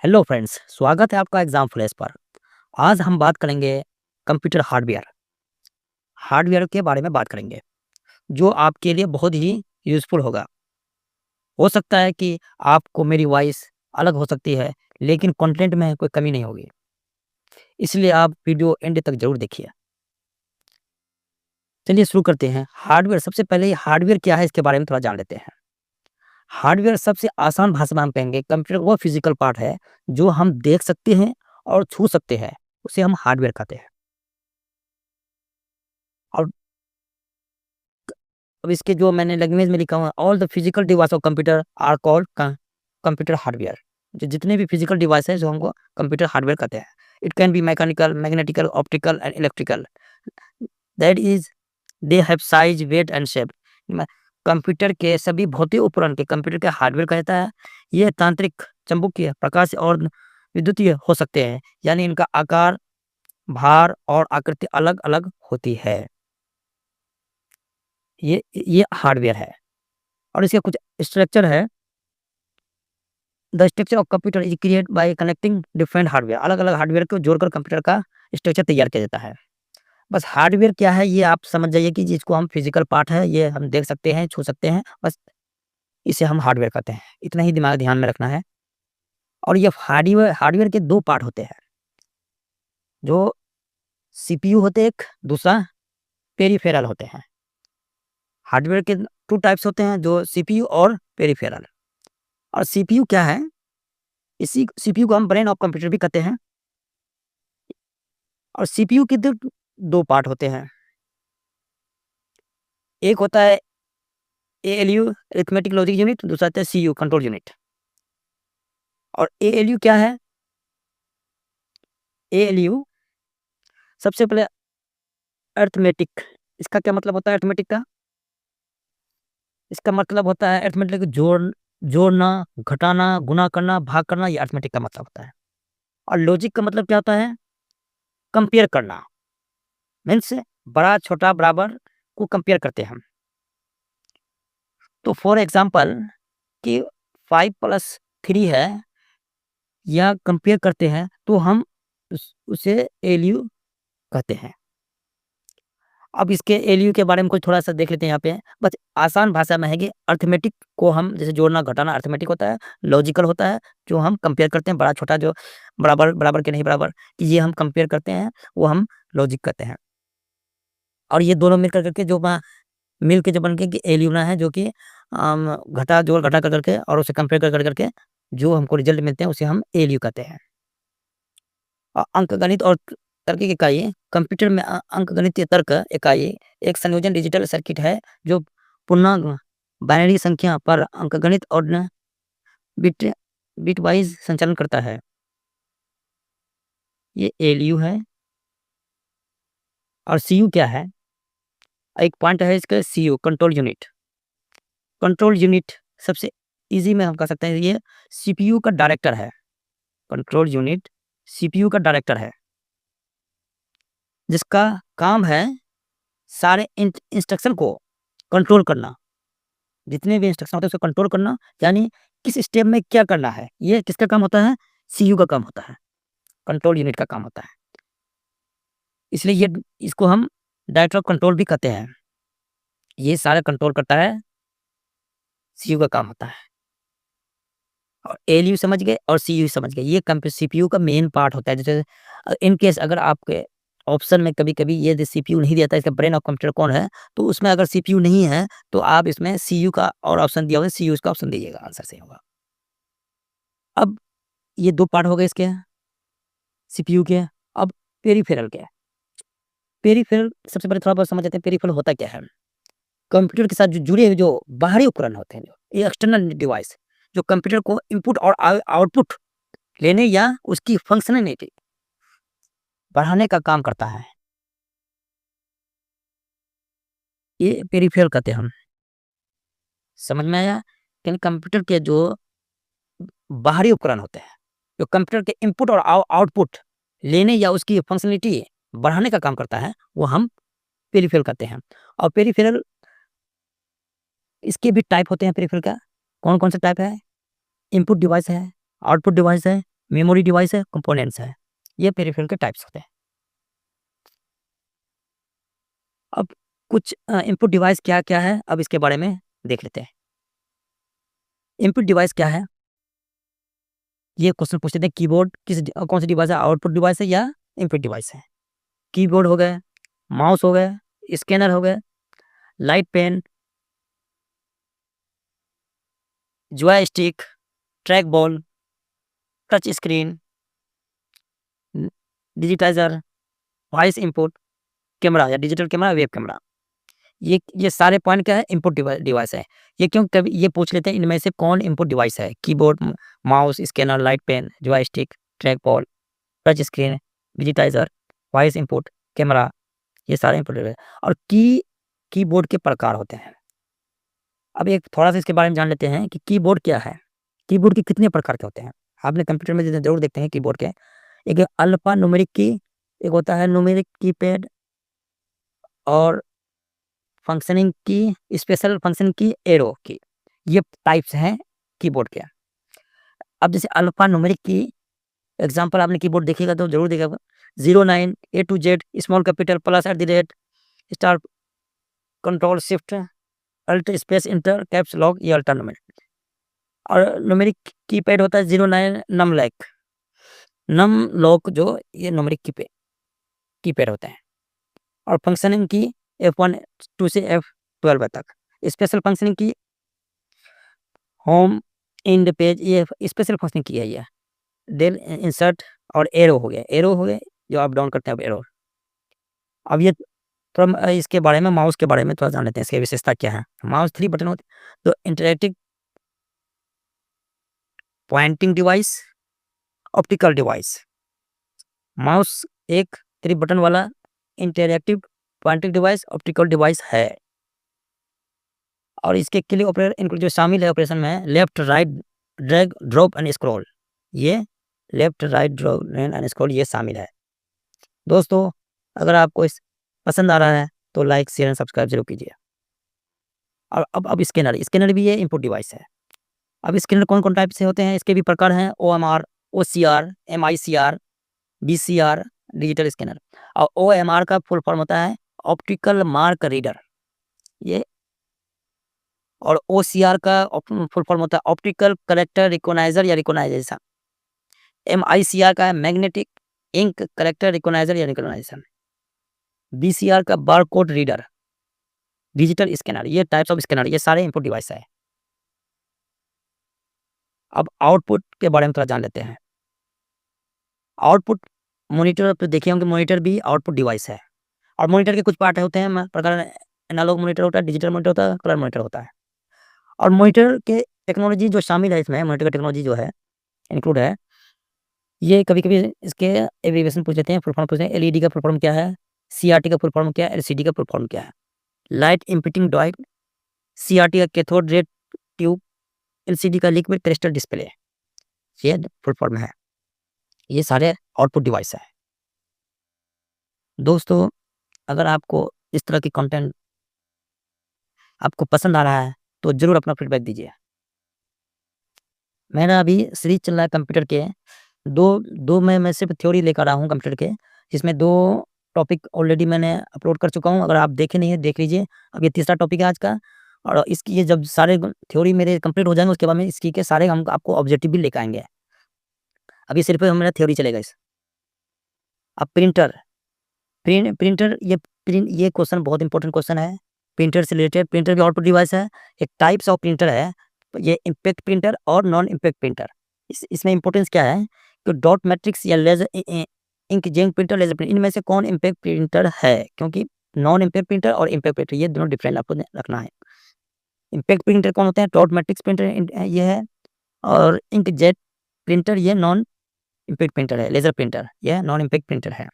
Hello friends, स्वागत है आपका एग्जाम फ्लैश पर। आज हम बात करेंगे कंप्यूटर हार्डवेयर। हार्डवेयर के बारे में बात करेंगे जो आपके लिए बहुत ही यूज़फुल होगा। हो सकता है कि आपको मेरी वॉइस अलग हो सकती है, लेकिन कंटेंट में कोई कमी नहीं होगी। इसलिए आप वीडियो एंड तक ज़रूर देखिए। चलिए शुरू करते हैं। हार्डवेयर, सबसे पहले हार्डवेयर क्या है इसके बारे में थोड़ा जान लेते हैं। हार्डवेयर सबसे आसान भाषा में हम कहेंगे, कंप्यूटर वो फिजिकल पार्ट है जो हम देख सकते हैं और छू सकते हैं, उसे हम हार्डवेयर कहते हैं। और अब इसके जो मैंने लैंग्वेज में लिखा हुआ है, all the physical device of computer are called computer hardware. जो जितने भी फिजिकल डिवाइस है जो हमको कंप्यूटर हार्डवेयर कहते हैं। It can be mechanical, magnetical, optical and electrical. That is they have size, weight and shape. Computer के सभी भौतिक उपकरण के कंप्यूटर के हार्डवेयर कहता है। ये तांत्रिक, चुंबकीय, प्रकाश और विद्युतीय हो सकते हैं, यानी इनका आकार, भार और आकृति अलग अलग होती है। ये हार्डवेयर है। और इसके कुछ स्ट्रक्चर है। The structure of computer is create bye connecting different hardware. अलग अलग हार्डवेयर को जोड़कर कंप्यूटर का स्ट्रक्चर तैयार किया जाता है। बस हार्डवेयर क्या है ये आप समझ जाइए कि जिसको हम फिजिकल पार्ट है, ये हम देख सकते हैं, छू सकते हैं, बस इसे हम हार्डवेयर कहते हैं। इतना ही दिमाग ध्यान में रखना है। और ये हार्डवेयर हार्डवेयर के दो पार्ट होते हैं। जो सीपीयू होते हैं एक, दूसरा पेरिफेरल होते हैं। हार्डवेयर के टू टाइप्स होते हैं, जो सीपीयू और पेरिफेरल। और सीपीयू क्या है? इसी सीपीयू को हम ब्रेन ऑफ कंप्यूटर भी कहते हैं। और सीपीयू के दो पार्ट होते हैं। एक होता है एएलयू, अरिथमेटिक लॉजिक यूनिट, दूसरा होता है सीयू, कंट्रोल यूनिट। और एएलयू क्या है? एएलयू सबसे पहले अरिथमेटिक। इसका क्या मतलब होता है अरिथमेटिक का? इसका मतलब होता है अरिथमेटिक जोड़ना, घटाना, गुणा करना, भाग करना, ये अरिथमेटिक का मतलब होता है। और लॉजिक का मतलब क्या होता है? कंपेयर करना। मीन्स बड़ा, छोटा, बराबर को कंपेयर करते हैं हम। तो फॉर एग्जाम्पल कि 5+3 है, या कंपेयर करते हैं, तो हम उसे एलयू कहते हैं। अब इसके एलयू के बारे में कुछ थोड़ा सा देख लेते हैं यहाँ पे। बस आसान भाषा में है कि अर्थमेटिक को हम जैसे जोड़ना, घटाना अर्थमेटिक होता है। लॉजिकल होता है जो हम कंपेयर करते हैं, बड़ा छोटा, जो बराबर बराबर के नहीं बराबर, कि ये हम कंपेयर करते हैं, वो हम लॉजिक कहते हैं। और ये दोनों मिल करके मिल के जो बन के एलयू बना है, जो कि घटा जोड़ घटा कर करके और उसे कंपेयर कर करके जो हमको रिजल्ट मिलते हैं, उसे हम एलयू कहते हैं। अंकगणित और तर्क की इकाई, कंप्यूटर में अंकगणितीय तर्क इकाई एक संयोजन डिजिटल सर्किट है जो पूर्णांक बाइनरी संख्या पर अंकगणित और बिट बिट वाइज संचालन करता है। ये एलयू है। और सीयू क्या है? एक पॉइंट है इसका, CU, control unit. Control unit सबसे इजी में हम कह सकते हैं, ये सीपीयू का डायरेक्टर है। कंट्रोल यूनिट सीपीयू का डायरेक्टर है, जिसका काम है सारे इंस्ट्रक्शन को कंट्रोल करना। जितने भी इंस्ट्रक्शन होते हैं उसको कंट्रोल करना, यानी किस स्टेप में क्या करना है, ये किसका काम होता है? सीयू का काम होता है, कंट्रोल यूनिट का काम होता है। इसलिए ये इसको हम डायरेक्टर ऑफ कंट्रोल भी कहते हैं। ये सारा कंट्रोल करता है, सीयू का काम होता है। और एलयू समझ गए और सीयू समझ गए, ये सीपीयू का मेन पार्ट होता है। जैसे इन केस अगर आपके ऑप्शन में कभी-कभी ये सीपीयू नहीं दिया था, इसका ब्रेन ऑफ कंप्यूटर कौन है, तो उसमें अगर सीपीयू नहीं है, तो आप इसमें सीयू का और ऑप्शन दिया होगा, सीयू का ऑप्शन दीजिएगा, आंसर सही होगा। अब ये 2 पार्ट हो गए इसके, सीपीयू के। अब पेरिफेरल क्या है? पेरिफेरल सबसे पहले थोड़ा बहुत समझ लेते हैं, पेरिफेरल होता क्या है? कंप्यूटर के साथ जो जुड़े हुए जो बाहरी उपकरण होते हैं, ये एक्सटर्नल डिवाइस, जो कंप्यूटर को इनपुट और आउटपुट लेने या उसकी फंक्शनैलिटी बढ़ाने का काम करता है, ये पेरिफेरल कहते हैं हम। समझ में आया? यानी कंप्यूटर के जो बाहरी उपकरण होते हैं, जो कंप्यूटर के इनपुट और आउटपुट लेने या उसकी फंक्शनैलिटी बढ़ाने का काम करता है, वो हम पेरिफेरल कहते हैं। और पेरिफेरल, इसके भी टाइप होते हैं पेरिफेरल का। कौन-कौन से टाइप है? इनपुट डिवाइस है, आउटपुट डिवाइस है, मेमोरी डिवाइस है, कंपोनेंट्स है। ये पेरिफेरल के टाइप्स होते हैं। अब कुछ इनपुट डिवाइस क्या-क्या है, अब इसके बारे में देख लेते हैं। इनपुट डिवाइस क्या है? ये क्वेश्चन पूछते थे कीबोर्ड कौन सी डिवाइस है, आउटपुट डिवाइस है या इनपुट डिवाइस है? कीबोर्ड हो गए, माउस हो गए, स्कैनर हो गए, light pen, joystick, track ball, touch screen, digitizer, voice input, camera या डिजिटल कैमरा, वेब कैमरा। ये सारे पॉइंट क्या है, इनपुट डिवाइस है। ये क्यों कभी ये पूछ लेते हैं इनमें से कौन इनपुट डिवाइस है? Keyboard, mouse, scanner, light pen, joystick, track ball, touch screen, digitizer, voice input, camera, ये सारे इनपुट डिवाइस। और कीबोर्ड के प्रकार होते हैं। अब एक थोड़ा सा इसके बारे में जान लेते हैं कि कीबोर्ड क्या है। कीबोर्ड के कितने प्रकार के होते हैं? आपने कंप्यूटर में जरूर देखते हैं कीबोर्ड के। एक अल्फा न्यूमेरिक की, एक होता है न्यूमेरिक कीपैड, और functioning key, special function key, arrow key. ये टाइप्स हैं कीबोर्ड के। अब जैसे अल्फा न्यूमेरिक की एग्जांपल आपने कीबोर्ड देखिएगा तो जरूर देखिएगा, 09 A to Z, small capital, plus at the rate, star, control shift, alt space enter, caps lock, ये अल्फा न्यूमेरिक। और न्यूमेरिक कीपैड होता है 09 नम लैक, नम लॉक, जो ये न्यूमेरिक कीपैड होते हैं। और फंक्शनिंग की F1 टू से F12 तक। स्पेशल फंक्शनिंग की होम, इंड पेज, ये स्पेशल फंक्शनिंग की है ये। डेल इंसर्ट और एरो हो गया, जो आप डाउन करते हैं, अब एरो। अब ये थोड़ा इसके बारे में, माउस के बारे में थोड़ा जान लेते हैं, इसकी विशेषता क्या है। माउस 3 बटन होते हैं, तो interactive pointing device, optical device. Mouse एक 3 बटन वाला interactive pointing device, optical device है। और इसके क्लिक ऑपरेटर इनक्लूड जो शामिल है ऑपरेशन में, left right drag drop and scroll. ये left right drop and scroll ये शामिल है। दोस्तों, अगर आपको इस पसंद आ रहा है तो लाइक, शेयर एंड सब्सक्राइब जरूर कीजिए। और अब स्कैनर भी ये इनपुट डिवाइस है। अब स्कैनर कौन कौन टाइप से होते हैं, इसके भी प्रकार हैं, OMR, OCR, MICR, BCR, digital scanner. और OMR का फुल फॉर्म होता है ऑप्टिकल मार्क रीडर, ये। और OCR का फुल फॉर्म होता है ऑप्टिकल करेक्टर रिकॉग्नाइजर या रिकॉग्नाइजेशन। MICR का है मैग्नेटिक इंक करेक्टर रिकॉग्नाइजर या रिकॉग्नाइजेशन। BCR का बारकोड रीडर, डिजिटल स्कैनर। ये टाइप्स ऑफ स्कैनर, ये सारे इनपुट डिवाइस है। अब आउटपुट के बारे में थोड़ा जान लेते हैं। आउटपुट मॉनिटर पे देखे होंगे, मॉनिटर भी आउटपुट डिवाइस है। और मॉनिटर के कुछ पार्ट होते हैं प्रकार, एनालॉग मॉनिटर होता है, डिजिटल मॉनिटर होता है, कलर मॉनिटर होता है। और मॉनिटर के टेक्नोलॉजी जो शामिल है इसमें, मॉनिटर का टेक्नोलॉजी जो है इंक्लूड है, ये कभी-कभी इसके एब्रिविएशन पूछ लेते हैं, फुल फॉर्म पूछते हैं। एलईडी का फुल फॉर्म क्या है, सीआरटी का फुल फॉर्म क्या है, एलसीडी का फुल फॉर्म क्या है। लाइट इमिटिंग डायोड, सीआरटी का कैथोड रे ट्यूब, एलसीडी का लिक्विड क्रिस्टल डिस्प्ले, ये फुल फॉर्म है। ये सारे आउटपुट डिवाइस है। दोस्तों, अगर आपको इस तरह की कंटेंट आपको पसंद आ रहा है तो ज़रूर अपना फीडबैक दीजिए। मेरा अभी सीरीज़ चल रहा है कंप्यूटर के, दो मैं सिर्फ थ्योरी लेकर आया हूँ कंप्यूटर के, जिसमें 2 टॉपिक ऑलरेडी मैंने अपलोड कर चुका हूँ। अगर आप देखे नहीं है, देख लीजिए। अब ये तीसरा टॉपिक है आज का। और इसकी ये जब सारे थ्योरी मेरे कंप्लीट हो जाएँगे, उसके बाद में इसकी के सारे हम आपको ऑब्जेक्टिव भी लेकर आएँगे। अभी सिर्फ मेरा थ्योरी चलेगा इस। अब प्रिंटर, ये क्वेश्चन बहुत इंपॉर्टेंट क्वेश्चन है। प्रिंटर से रिलेटेड, प्रिंटर भी आउटपुट डिवाइस है। एक टाइप्स ऑफ प्रिंटर है, ये इम्पैक्ट प्रिंटर और नॉन इम्पैक्ट प्रिंटर। इसमें इंपॉर्टेंस क्या है कि डॉट मैट्रिक्स या laser inkjet printer, laser printer, इनमें से कौन इम्पैक्ट प्रिंटर है? क्योंकि नॉन इम्पैक्ट प्रिंटर और इम्पैक्ट प्रिंटर ये दोनों डिफरेंट आपको रखना है। इम्पैक्ट प्रिंटर कौन होते हैं? डॉट मैट्रिक्स प्रिंटर ये है, और इंकजेट प्रिंटर ये नॉन इम्पैक्ट प्रिंटर है। लेजर प्रिंटर यह नॉन इम्पैक्ट प्रिंटर है।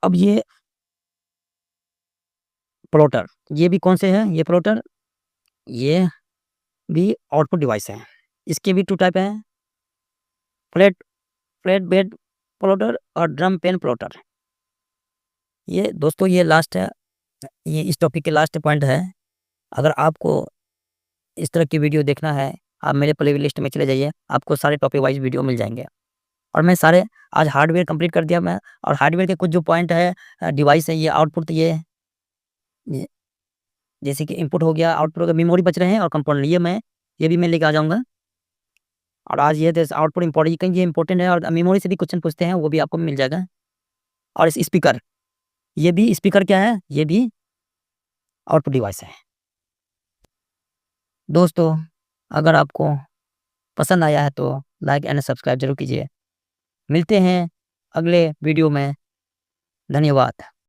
अब ये प्लॉटर, ये भी कौन से हैं? ये प्लॉटर, ये भी आउटपुट डिवाइस है। इसके भी 2 टाइप हैं, फ्लैट फ्लैट बेड प्लॉटर और ड्रम पेन प्लॉटर। ये दोस्तों, ये लास्ट है, ये इस टॉपिक के लास्ट पॉइंट है। अगर आपको इस तरह की वीडियो देखना है आप मेरे प्लेलिस्ट में चले जाइए, आपको सारे टॉपिक वाइज़ वीडियो मिल जाएँगे। और मैं सारे आज हार्डवेयर कंप्लीट कर दिया मैं, और हार्डवेयर के कुछ जो पॉइंट है डिवाइस है, ये आउटपुट ये जैसे कि इनपुट हो गया, आउटपुट हो गया, मेमोरी बच रहे हैं और कंपोनेंट ये भी मैं लेके आ जाऊँगा। और आज ये जैसे आउटपुट इम्पोर्टेंट, कहीं ये इम्पोर्टेंट है, और मेमोरी से भी क्वेश्चन पूछते हैं, वो भी आपको मिल जाएगा। और स्पीकर, ये भी स्पीकर क्या है? ये भी आउटपुट डिवाइस है। दोस्तों, अगर आपको पसंद आया है तो लाइक एंड सब्सक्राइब ज़रूर कीजिए। मिलते हैं अगले वीडियो में। धन्यवाद।